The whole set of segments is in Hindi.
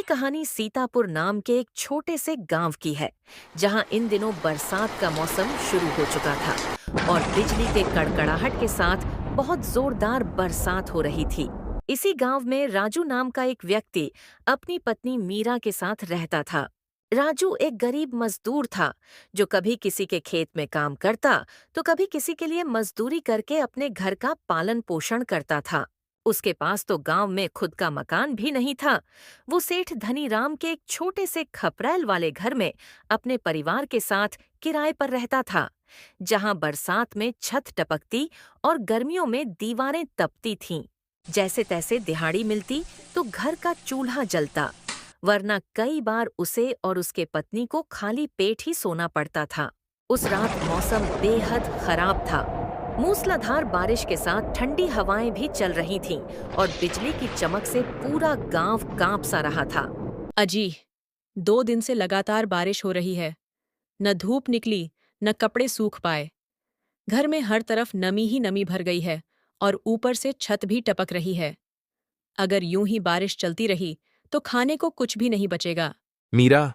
कहानी सीतापुर नाम के एक छोटे से गांव की है, जहां इन दिनों बरसात का मौसम शुरू हो चुका था और बिजली के कड़कड़ाहट के साथ बहुत जोरदार बरसात हो रही थी। इसी गांव में राजू नाम का एक व्यक्ति अपनी पत्नी मीरा के साथ रहता था। राजू एक गरीब मजदूर था, जो कभी किसी के खेत में काम करता तो कभी किसी के लिए मजदूरी करके अपने घर का पालन पोषण करता था। उसके पास तो गांव में खुद का मकान भी नहीं था। वो सेठ धनीराम के एक छोटे से खपरैल वाले घर में अपने परिवार के साथ किराए पर रहता था, जहां बरसात में छत टपकती और गर्मियों में दीवारें तपती थीं। जैसे तैसे दिहाड़ी मिलती तो घर का चूल्हा जलता, वरना कई बार उसे और उसके पत्नी को खाली पेट ही सोना पड़ता था। उस रात मौसम बेहद खराब था। मूसलाधार बारिश के साथ ठंडी हवाएं भी चल रही थीं और बिजली की चमक से पूरा गांव कांप सा रहा था। अजी, 2 दिन से लगातार बारिश हो रही है। न धूप निकली, न कपड़े सूख पाए। घर में हर तरफ नमी ही नमी भर गई है और ऊपर से छत भी टपक रही है। अगर यूं ही बारिश चलती रही तो खाने को कुछ भी नहीं बचेगा। मीरा,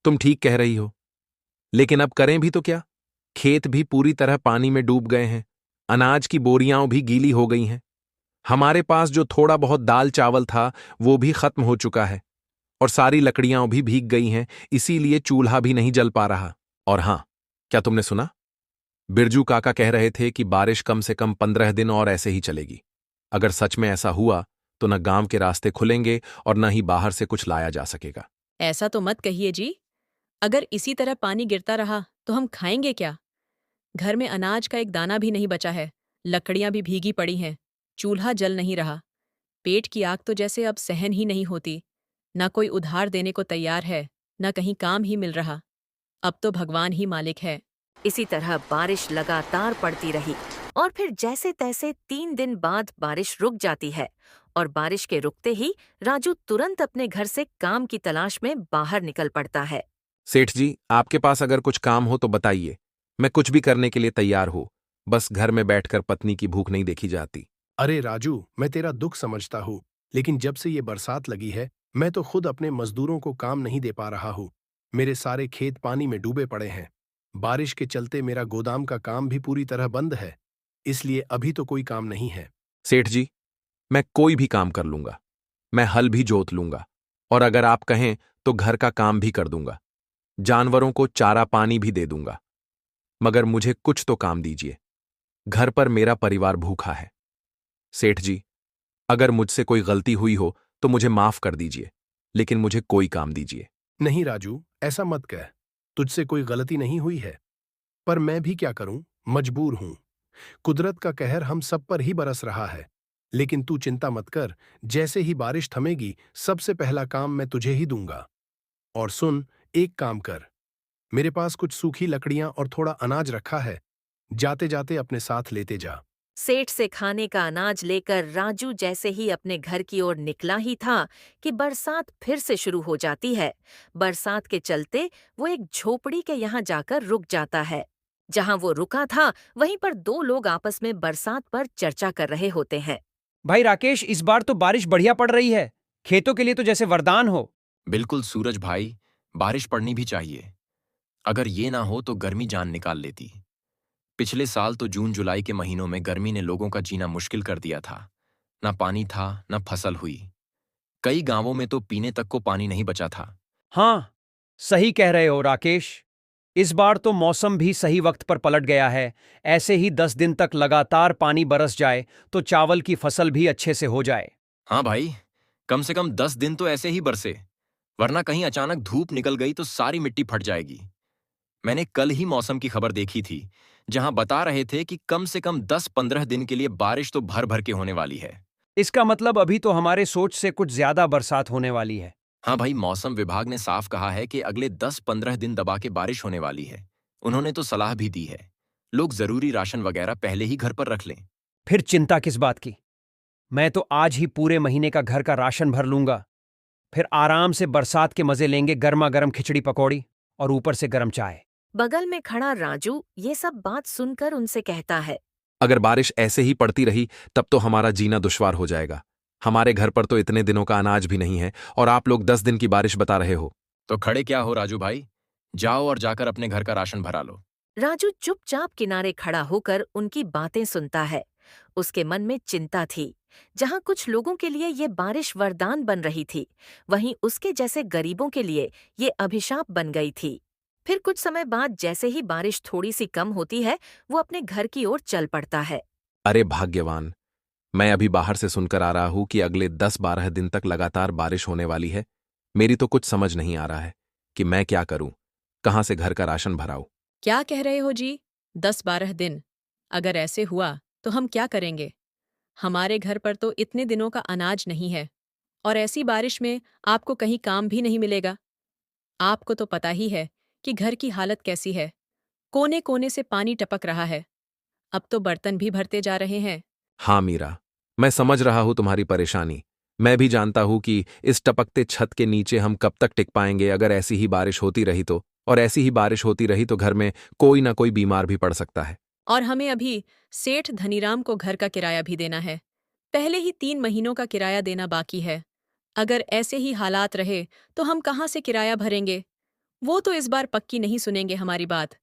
तुम ठीक कह रही हो, लेकिन अब करें भी तो क्या? खेत भी पूरी तरह पानी में डूब गए हैं, अनाज की बोरियां भी गीली हो गई हैं। हमारे पास जो थोड़ा बहुत दाल चावल था वो भी खत्म हो चुका है और सारी लकड़ियां भी भीग गई हैं, इसीलिए चूल्हा भी नहीं जल पा रहा। और हां, क्या तुमने सुना? बिरजू काका कह रहे थे कि बारिश कम से कम 15 दिन और ऐसे ही चलेगी। अगर सच में ऐसा हुआ तो न गांव के रास्ते खुलेंगे और न ही बाहर से कुछ लाया जा सकेगा। ऐसा तो मत कहिए जी। अगर इसी तरह पानी गिरता रहा तो हम खाएंगे क्या? घर में अनाज का एक दाना भी नहीं बचा है। लकड़ियां भी भीगी पड़ी हैं। चूल्हा जल नहीं रहा। पेट की आग तो जैसे अब सहन ही नहीं होती। न कोई उधार देने को तैयार है, न कहीं काम ही मिल रहा। अब तो भगवान ही मालिक है। इसी तरह बारिश लगातार पड़ती रही और फिर जैसे तैसे 3 दिन बाद बारिश रुक जाती है और बारिश के रुकते ही राजू तुरंत अपने घर से काम की तलाश में बाहर निकल पड़ता है। सेठ जी, आपके पास अगर कुछ काम हो तो बताइए। मैं कुछ भी करने के लिए तैयार हूं। बस घर में बैठकर पत्नी की भूख नहीं देखी जाती। अरे राजू, मैं तेरा दुख समझता हूँ, लेकिन जब से ये बरसात लगी है, मैं तो खुद अपने मजदूरों को काम नहीं दे पा रहा हूँ। मेरे सारे खेत पानी में डूबे पड़े हैं। बारिश के चलते मेरा गोदाम का काम भी पूरी तरह बंद है, इसलिए अभी तो कोई काम नहीं है। सेठ जी, मैं कोई भी काम कर लूंगा। मैं हल भी जोत लूंगा और अगर आप कहें तो घर का काम भी कर दूंगा। जानवरों को चारा पानी भी दे दूंगा, मगर मुझे कुछ तो काम दीजिए। घर पर मेरा परिवार भूखा है। सेठ जी, अगर मुझसे कोई गलती हुई हो तो मुझे माफ कर दीजिए, लेकिन मुझे कोई काम दीजिए। नहीं राजू, ऐसा मत कह। तुझसे कोई गलती नहीं हुई है, पर मैं भी क्या करूं, मजबूर हूं। कुदरत का कहर हम सब पर ही बरस रहा है। लेकिन तू चिंता मत कर, जैसे ही बारिश थमेगी सबसे पहला काम मैं तुझे ही दूंगा। और सुन, एक काम कर, मेरे पास कुछ सूखी लकड़ियां और थोड़ा अनाज रखा है, जाते जाते अपने साथ लेते जा। सेठ से खाने का अनाज लेकर राजू जैसे ही अपने घर की ओर निकला ही था कि बरसात फिर से शुरू हो जाती है। बरसात के चलते वो एक झोपड़ी के यहाँ जाकर रुक जाता है। जहाँ वो रुका था वहीं पर 2 लोग आपस में बरसात पर चर्चा कर रहे होते हैं। भाई राकेश, इस बार तो बारिश बढ़िया पड़ रही है। खेतों के लिए तो जैसे वरदान हो। बिल्कुल सूरज भाई, बारिश पड़नी भी चाहिए। अगर ये ना हो तो गर्मी जान निकाल लेती। पिछले साल तो जून जुलाई के महीनों में गर्मी ने लोगों का जीना मुश्किल कर दिया था। ना पानी था, ना फसल हुई। कई गांवों में तो पीने तक को पानी नहीं बचा था। हाँ, सही कह रहे हो राकेश। इस बार तो मौसम भी सही वक्त पर पलट गया है। ऐसे ही 10 दिन तक लगातार पानी बरस जाए तो चावल की फसल भी अच्छे से हो जाए। हाँ भाई, कम से कम 10 दिन तो ऐसे ही बरसे, वरना कहीं अचानक धूप निकल गई तो सारी मिट्टी फट जाएगी। मैंने कल ही मौसम की खबर देखी थी, जहां बता रहे थे कि कम से कम 10-15 दिन के लिए बारिश तो भर भर के होने वाली है। इसका मतलब अभी तो हमारे सोच से कुछ ज्यादा बरसात होने वाली है। हाँ भाई, मौसम विभाग ने साफ कहा है कि अगले 10-15 दिन दबा के बारिश होने वाली है। उन्होंने तो सलाह भी दी है, लोग जरूरी राशन वगैरह पहले ही घर पर रख लें। फिर चिंता किस बात की? मैं तो आज ही पूरे महीने का घर का राशन भर लूंगा। फिर आराम से बरसात के मजे लेंगे, गर्मा गर्म खिचड़ी पकौड़ी और ऊपर से गर्म चाय। बगल में खड़ा राजू ये सब बात सुनकर उनसे कहता है। अगर बारिश ऐसे ही पड़ती रही तब तो हमारा जीना दुश्वार हो जाएगा। हमारे घर पर तो इतने दिनों का अनाज भी नहीं है और आप लोग 10 दिन की बारिश बता रहे हो। तो खड़े क्या हो राजू भाई, जाओ और जाकर अपने घर का राशन भरा लो। राजू चुपचाप किनारे खड़ा होकर उनकी बातें सुनता है। उसके मन में चिंता थी। जहां कुछ लोगों के लिए ये बारिश वरदान बन रही थी, वहीं उसके जैसे गरीबों के लिए ये अभिशाप बन गई थी। फिर कुछ समय बाद जैसे ही बारिश थोड़ी सी कम होती है, वो अपने घर की ओर चल पड़ता है। अरे भाग्यवान, मैं अभी बाहर से सुनकर आ रहा हूं कि अगले 10-12 दिन तक लगातार बारिश होने वाली है। मेरी तो कुछ समझ नहीं आ रहा है कि मैं क्या करूं, कहां से घर का राशन भराऊं। क्या कह रहे हो जी? 10-12 दिन? अगर ऐसे हुआ तो हम क्या करेंगे? हमारे घर पर तो इतने दिनों का अनाज नहीं है, और ऐसी बारिश में आपको कहीं काम भी नहीं मिलेगा। आपको तो पता ही है कि घर की हालत कैसी है। कोने कोने से पानी टपक रहा है। अब तो बर्तन भी भरते जा रहे हैं। हाँ मीरा, मैं समझ रहा हूं तुम्हारी परेशानी। मैं भी जानता हूं कि इस टपकते छत के नीचे हम कब तक टिक पाएंगे अगर ऐसी ही बारिश होती रही तो। और ऐसी ही बारिश होती रही तो घर में कोई ना कोई बीमार भी पड़ सकता है। और हमें अभी सेठ धनीराम को घर का किराया भी देना है। पहले ही 3 महीनों का किराया देना बाकी है। अगर ऐसे ही हालात रहे तो हम कहाँ से किराया भरेंगे? वो तो इस बार पक्की नहीं सुनेंगे हमारी बात।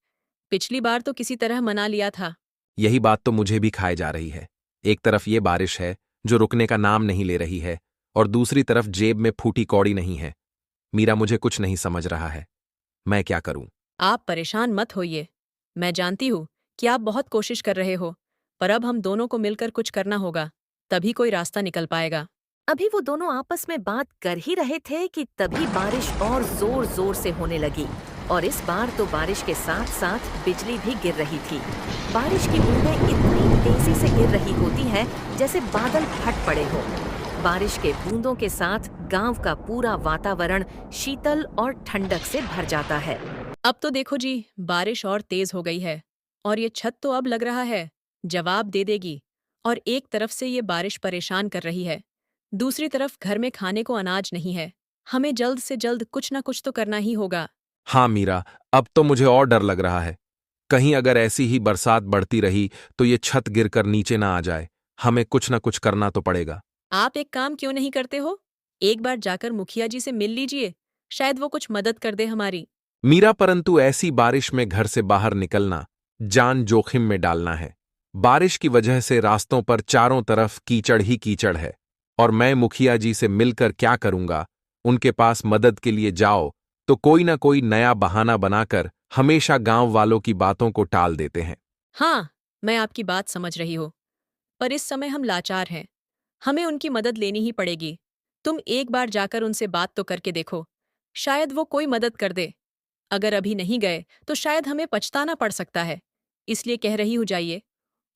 पिछली बार तो किसी तरह मना लिया था। यही बात तो मुझे भी खाए जा रही है। एक तरफ ये बारिश है जो रुकने का नाम नहीं ले रही है, और दूसरी तरफ जेब में फूटी कौड़ी नहीं है। मीरा, मुझे कुछ नहीं समझ रहा है, मैं क्या करूं। आप परेशान मत होइए। मैं जानती हूँ कि आप बहुत कोशिश कर रहे हो, पर अब हम दोनों को मिलकर कुछ करना होगा, तभी कोई रास्ता निकल पाएगा। अभी वो दोनों आपस में बात कर ही रहे थे कि तभी बारिश और जोर जोर से होने लगी। और इस बार तो बारिश के साथ साथ बिजली भी गिर रही थी। बारिश की बूंदें इतनी तेजी से गिर रही होती हैं जैसे बादल फट पड़े हो। बारिश के बूंदों के साथ गांव का पूरा वातावरण शीतल और ठंडक से भर जाता है। अब तो देखो जी, बारिश और तेज हो गई है, और ये छत तो अब लग रहा है जवाब दे देगी। और एक तरफ से ये बारिश परेशान कर रही है, दूसरी तरफ घर में खाने को अनाज नहीं है। हमें जल्द से जल्द कुछ ना कुछ तो करना ही होगा। हाँ मीरा, अब तो मुझे और डर लग रहा है। कहीं अगर ऐसी ही बरसात बढ़ती रही तो ये छत गिरकर नीचे ना आ जाए। हमें कुछ ना कुछ करना तो पड़ेगा। आप एक काम क्यों नहीं करते हो? एक बार जाकर मुखिया जी से मिल लीजिए, शायद वो कुछ मदद कर दे हमारी। मीरा, परंतु ऐसी बारिश में घर से बाहर निकलना जान जोखिम में डालना है। बारिश की वजह से रास्तों पर चारों तरफ कीचड़ ही कीचड़ है, और मैं मुखिया जी से मिलकर क्या करूंगा। उनके पास मदद के लिए जाओ तो कोई ना कोई नया बहाना बनाकर हमेशा गांव वालों की बातों को टाल देते हैं। हाँ, मैं आपकी बात समझ रही हूँ, पर इस समय हम लाचार हैं। हमें उनकी मदद लेनी ही पड़ेगी। तुम एक बार जाकर उनसे बात तो करके देखो, शायद वो कोई मदद कर दे। अगर अभी नहीं गए तो शायद हमें पछताना पड़ सकता है। इसलिए कह रही हूँ, जाइए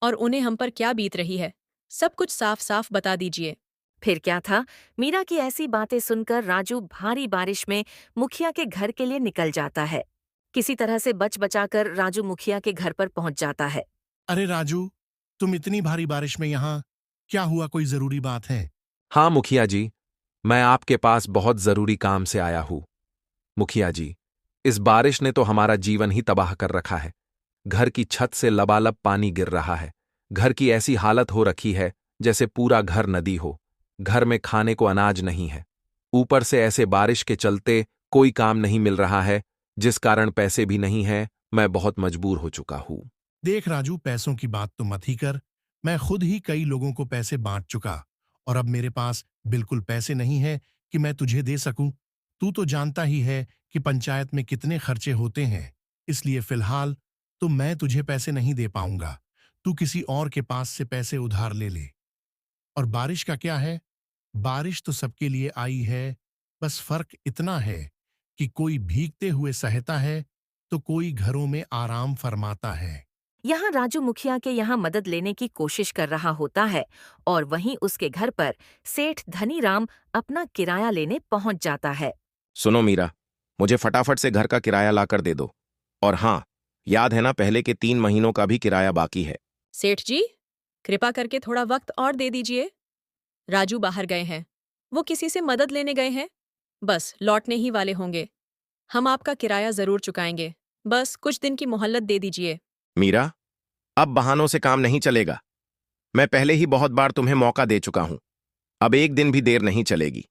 और उन्हें हम पर क्या बीत रही है सब कुछ साफ साफ बता दीजिए। फिर क्या था, मीरा की ऐसी बातें सुनकर राजू भारी बारिश में मुखिया के घर के लिए निकल जाता है। किसी तरह से बच बचाकर राजू मुखिया के घर पर पहुंच जाता है। अरे राजू, तुम इतनी भारी बारिश में यहाँ क्या हुआ? कोई जरूरी बात है? हाँ मुखिया जी, मैं आपके पास बहुत जरूरी काम से आया हूं। मुखिया जी, इस बारिश ने तो हमारा जीवन ही तबाह कर रखा है। घर की छत से लबालब पानी गिर रहा है। घर की ऐसी हालत हो रखी है जैसे पूरा घर नदी हो। घर में खाने को अनाज नहीं है। ऊपर से ऐसे बारिश के चलते कोई काम नहीं मिल रहा है, जिस कारण पैसे भी नहीं हैं। मैं बहुत मजबूर हो चुका हूं। देख राजू, पैसों की बात तो मत ही कर। मैं खुद ही कई लोगों को पैसे बांट चुका, और अब मेरे पास बिल्कुल पैसे नहीं है कि मैं तुझे दे सकूं। तू तो जानता ही है कि पंचायत में कितने खर्चे होते हैं, इसलिए फिलहाल तो मैं तुझे पैसे नहीं दे पाऊंगा। तू किसी और के पास से पैसे उधार ले ले। और बारिश का क्या है? बारिश तो सबके लिए आई है, बस फर्क इतना है कि कोई भीगते हुए सहता है तो कोई घरों में आराम फरमाता है। यहाँ राजू मुखिया के यहाँ मदद लेने की कोशिश कर रहा होता है, और वहीं उसके घर पर सेठ धनीराम अपना किराया लेने पहुंच जाता है। सुनो मीरा, मुझे फटाफट से घर का किराया लाकर दे दो। और हाँ, याद है ना, पहले के 3 महीनों का भी किराया बाकी है। सेठ जी, कृपा करके थोड़ा वक्त और दे दीजिए। राजू बाहर गए हैं, वो किसी से मदद लेने गए हैं, बस लौटने ही वाले होंगे। हम आपका किराया जरूर चुकाएंगे, बस कुछ दिन की मोहलत दे दीजिए। मीरा, अब बहानों से काम नहीं चलेगा। मैं पहले ही बहुत बार तुम्हें मौका दे चुका हूं। अब एक दिन भी देर नहीं चलेगी।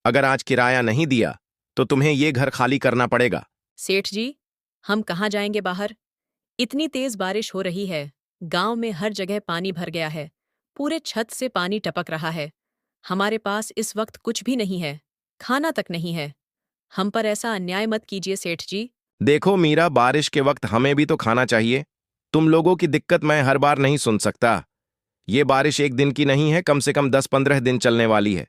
अगर आज किराया नहीं दिया तो तुम्हें ये घर खाली करना पड़ेगा। सेठ जी, हम कहाँ जाएंगे बाहर? इतनी तेज बारिश हो रही है, गांव में हर जगह पानी भर गया है, पूरे छत से पानी टपक रहा है। हमारे पास इस वक्त कुछ भी नहीं है, खाना तक नहीं है। हम पर ऐसा अन्याय मत कीजिए सेठ जी। देखो मीरा, बारिश के वक्त हमें भी तो खाना चाहिए। तुम लोगों की दिक्कत मैं हर बार नहीं सुन सकता। ये बारिश एक दिन की नहीं है, कम से कम 10-15 दिन चलने वाली है।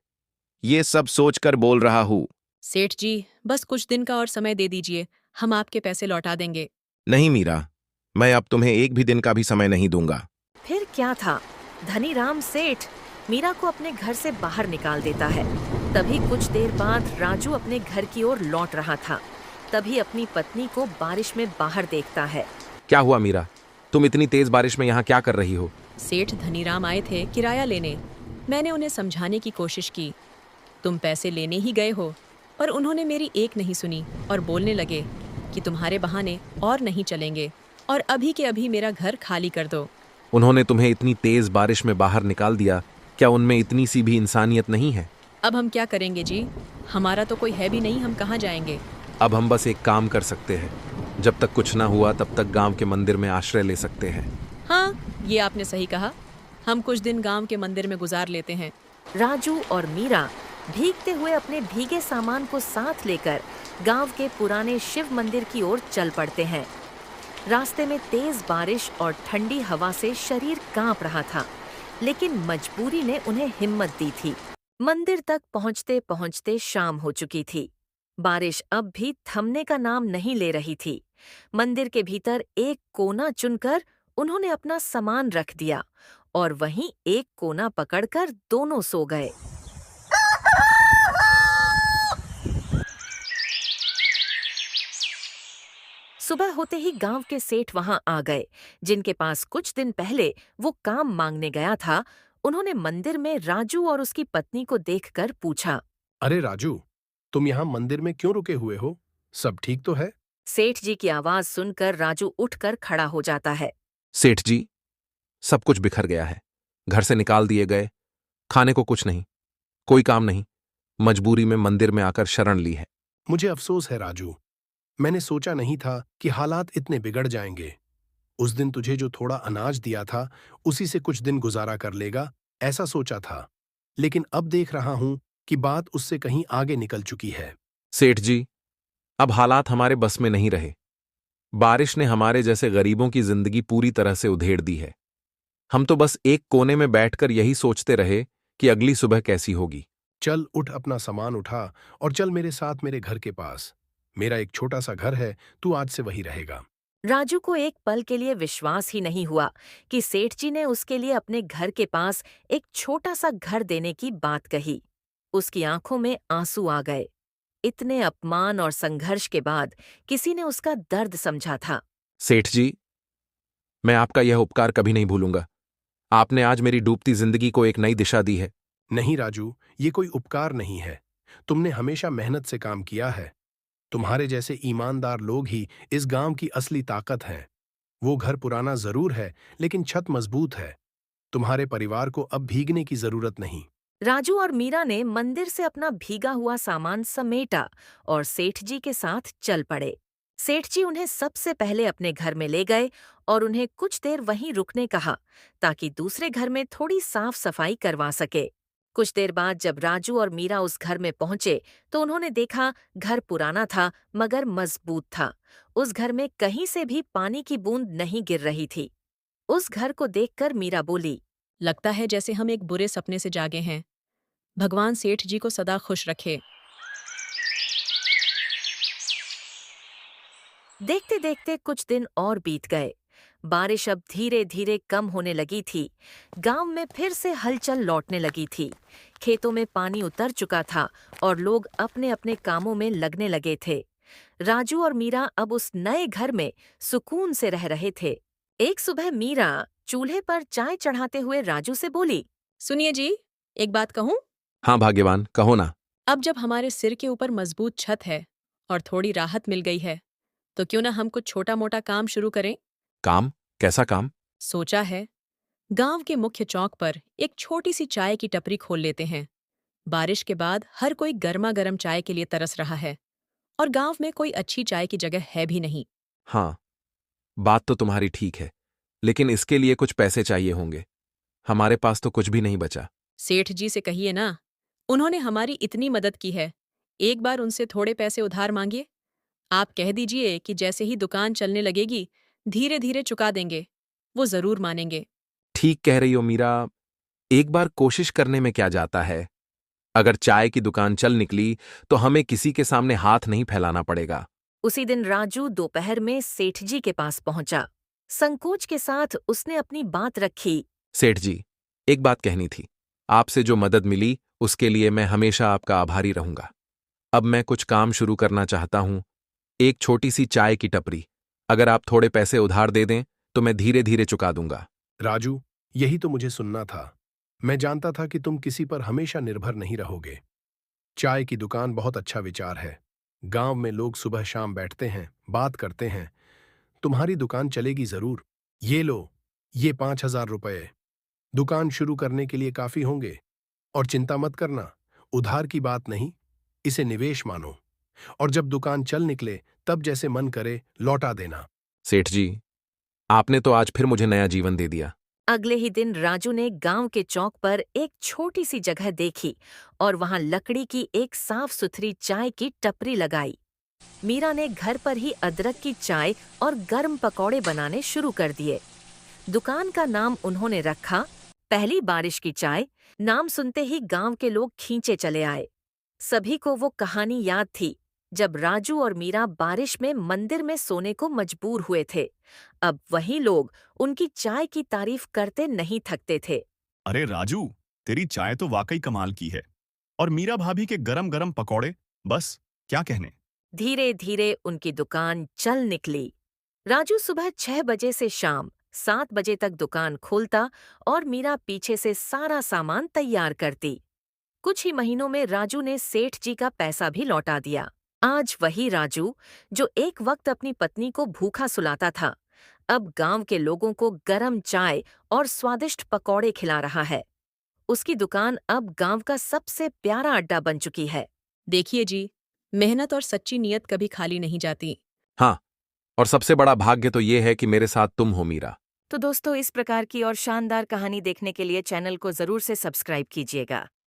ये सब सोचकर बोल रहा हूं। सेठ जी, बस कुछ दिन का और समय दे दीजिए, हम आपके पैसे लौटा देंगे। नहीं मीरा, मैं अब तुम्हें एक भी दिन का भी समय नहीं दूंगा। फिर क्या था, धनीराम सेठ मीरा को अपने घर से बाहर निकाल देता है। तभी कुछ देर बाद राजू अपने घर की ओर लौट रहा था। तभी अपनी पत्नी को बारिश में बाहर देखता है। क्या हुआ मीरा, तुम इतनी तेज बारिश में यहाँ क्या कर रही हो? सेठ धनीराम आए थे किराया लेने। मैंने उन्हें समझाने की कोशिश की, तुम पैसे लेने ही गए हो, पर उन्होंने मेरी एक नहीं सुनी और बोलने लगे कि तुम्हारे बहाने और नहीं चलेंगे और अभी के अभी मेरा घर खाली कर दो। उन्होंने तुम्हें इतनी तेज बारिश में बाहर निकाल दिया, क्या उनमें इतनी सी भी इंसानियत नहीं है? अब हम क्या करेंगे जी? हमारा तो कोई है भी नहीं, हम कहाँ जाएंगे? अब हम बस एक काम कर सकते हैं, जब तक कुछ ना हुआ तब तक गांव के मंदिर में आश्रय ले सकते हैं। हाँ, ये आपने सही कहा। हम कुछ दिन गांव के मंदिर में गुजार लेते हैं। राजू और मीरा भीगते हुए अपने भीगे सामान को साथ लेकर गांव के पुराने शिव मंदिर की ओर चल पड़ते हैं। रास्ते में तेज बारिश और ठंडी हवा से शरीर कांप रहा था, लेकिन मजबूरी ने उन्हें हिम्मत दी थी। मंदिर तक पहुंचते पहुंचते शाम हो चुकी थी। बारिश अब भी थमने का नाम नहीं ले रही थी। मंदिर के भीतर एक कोना चुनकर उन्होंने अपना सामान रख दिया और वहीं एक कोना पकड़कर दोनों सो गए। सुबह होते ही गांव के सेठ वहां आ गए, जिनके पास कुछ दिन पहले वो काम मांगने गया था। उन्होंने मंदिर में राजू और उसकी पत्नी को देखकर पूछा। अरे राजू, तुम यहाँ मंदिर में क्यों रुके हुए हो? सब ठीक तो है? सेठ जी की आवाज सुनकर राजू उठकर खड़ा हो जाता है। सेठ जी, सब कुछ बिखर गया है, घर से निकाल दिए गए, खाने को कुछ नहीं, कोई काम नहीं, मजबूरी में मंदिर में आकर शरण ली है। मुझे अफसोस है राजू, मैंने सोचा नहीं था कि हालात इतने बिगड़ जाएंगे। उस दिन तुझे जो थोड़ा अनाज दिया था उसी से कुछ दिन गुजारा कर लेगा, ऐसा सोचा था। लेकिन अब देख रहा हूं कि बात उससे कहीं आगे निकल चुकी है। सेठ जी, अब हालात हमारे बस में नहीं रहे। बारिश ने हमारे जैसे गरीबों की जिंदगी पूरी तरह से उधेड़ दी है। हम तो बस एक कोने में बैठकर यही सोचते रहे कि अगली सुबह कैसी होगी। चल उठ, अपना सामान उठा और चल मेरे साथ मेरे घर के पास। मेरा एक छोटा सा घर है, तू आज से वही रहेगा। राजू को एक पल के लिए विश्वास ही नहीं हुआ कि सेठ जी ने उसके लिए अपने घर के पास एक छोटा सा घर देने की बात कही। उसकी आंखों में आंसू आ गए। इतने अपमान और संघर्ष के बाद किसी ने उसका दर्द समझा था। सेठ जी, मैं आपका यह उपकार कभी नहीं भूलूंगा। आपने आज मेरी डूबती जिंदगी को एक नई दिशा दी है। नहीं राजू, ये कोई उपकार नहीं है। तुमने हमेशा मेहनत से काम किया है। तुम्हारे जैसे ईमानदार लोग ही इस गांव की असली ताकत हैं। वो घर पुराना जरूर है, लेकिन छत मजबूत है। तुम्हारे परिवार को अब भीगने की जरूरत नहीं। राजू और मीरा ने मंदिर से अपना भीगा हुआ सामान समेटा और सेठ जी के साथ चल पड़े। सेठ जी उन्हें सबसे पहले अपने घर में ले गए और उन्हें कुछ देर वहीं रुकने कहा, ताकि दूसरे घर में थोड़ी साफ सफाई करवा सके। कुछ देर बाद जब राजू और मीरा उस घर में पहुंचे तो उन्होंने देखा घर पुराना था मगर मजबूत था। उस घर में कहीं से भी पानी की बूंद नहीं गिर रही थी। उस घर को देखकर मीरा बोली, लगता है जैसे हम एक बुरे सपने से जागे हैं। भगवान सेठ जी को सदा खुश रखे। देखते देखते कुछ दिन और बीत गए। बारिश अब धीरे धीरे कम होने लगी थी। गांव में फिर से हलचल लौटने लगी थी। खेतों में पानी उतर चुका था और लोग अपने अपने कामों में लगने लगे थे। राजू और मीरा अब उस नए घर में सुकून से रह रहे थे। एक सुबह मीरा चूल्हे पर चाय चढ़ाते हुए राजू से बोली, सुनिए जी, एक बात कहूँ? हाँ भाग्यवान, कहो ना। अब जब हमारे सिर के ऊपर मजबूत छत है और थोड़ी राहत मिल गई है, तो क्यों ना हम कुछ छोटा मोटा काम शुरू करें? काम? कैसा काम? सोचा है, गांव के मुख्य चौक पर एक छोटी सी चाय की टपरी खोल लेते हैं। बारिश के बाद हर कोई गर्मा गर्म चाय के लिए तरस रहा है और गांव में कोई अच्छी चाय की जगह है भी नहीं। हाँ, बात तो तुम्हारी ठीक है, लेकिन इसके लिए कुछ पैसे चाहिए होंगे। हमारे पास तो कुछ भी नहीं बचा। सेठ जी से कहिए ना, उन्होंने हमारी इतनी मदद की है, एक बार उनसे थोड़े पैसे उधार मांगिए। आप कह दीजिए कि जैसे ही दुकान चलने लगेगी धीरे धीरे चुका देंगे, वो जरूर मानेंगे। ठीक कह रही हो मीरा, एक बार कोशिश करने में क्या जाता है। अगर चाय की दुकान चल निकली तो हमें किसी के सामने हाथ नहीं फैलाना पड़ेगा। उसी दिन राजू दोपहर में सेठ जी के पास पहुंचा। संकोच के साथ उसने अपनी बात रखी। सेठ जी, एक बात कहनी थी। आपसे जो मदद मिली उसके लिए मैं हमेशा आपका आभारी रहूंगा। अब मैं कुछ काम शुरू करना चाहता हूं, एक छोटी सी चाय की टपरी। अगर आप थोड़े पैसे उधार दे दें तो मैं धीरे धीरे चुका दूंगा। राजू, यही तो मुझे सुनना था। मैं जानता था कि तुम किसी पर हमेशा निर्भर नहीं रहोगे। चाय की दुकान बहुत अच्छा विचार है। गांव में लोग सुबह शाम बैठते हैं, बात करते हैं। तुम्हारी दुकान चलेगी जरूर। ये लो, ये 5,000 रुपए दुकान शुरू करने के लिए काफी होंगे। और चिंता मत करना, उधार की बात नहीं, इसे निवेश मानो। और जब दुकान चल निकले तब जैसे मन करे लौटा देना। सेठ जी, आपने तो आज फिर मुझे नया जीवन दे दिया। अगले ही दिन राजू ने गांव के चौक पर एक छोटी सी जगह देखी और वहां लकड़ी की एक साफ सुथरी चाय की टपरी लगाई। मीरा ने घर पर ही अदरक की चाय और गर्म पकौड़े बनाने शुरू कर दिए। दुकान का नाम उन्होंने रखा पहली बारिश की चाय। नाम सुनते ही गांव के लोग खींचे चले आए। सभी को वो कहानी याद थी जब राजू और मीरा बारिश में मंदिर में सोने को मजबूर हुए थे। अब वही लोग उनकी चाय की तारीफ करते नहीं थकते थे। अरे राजू, तेरी चाय तो वाकई कमाल की है। और मीरा भाभी के गरम गरम पकौड़े, बस क्या कहने। धीरे धीरे उनकी दुकान चल निकली। राजू सुबह 6 बजे से शाम 7 बजे तक दुकान खोलता और मीरा पीछे से सारा सामान तैयार करती। कुछ ही महीनों में राजू ने सेठ जी का पैसा भी लौटा दिया। आज वही राजू, जो एक वक्त अपनी पत्नी को भूखा सुलाता था, अब गांव के लोगों को गरम चाय और स्वादिष्ट पकौड़े खिला रहा है। उसकी दुकान अब गांव का सबसे प्यारा अड्डा बन चुकी है। देखिए जी, मेहनत और सच्ची नीयत कभी खाली नहीं जाती। हाँ, और सबसे बड़ा भाग्य तो ये है कि मेरे साथ तुम हो मीरा। तो दोस्तों, इस प्रकार की और शानदार कहानी देखने के लिए चैनल को जरूर से सब्सक्राइब कीजिएगा।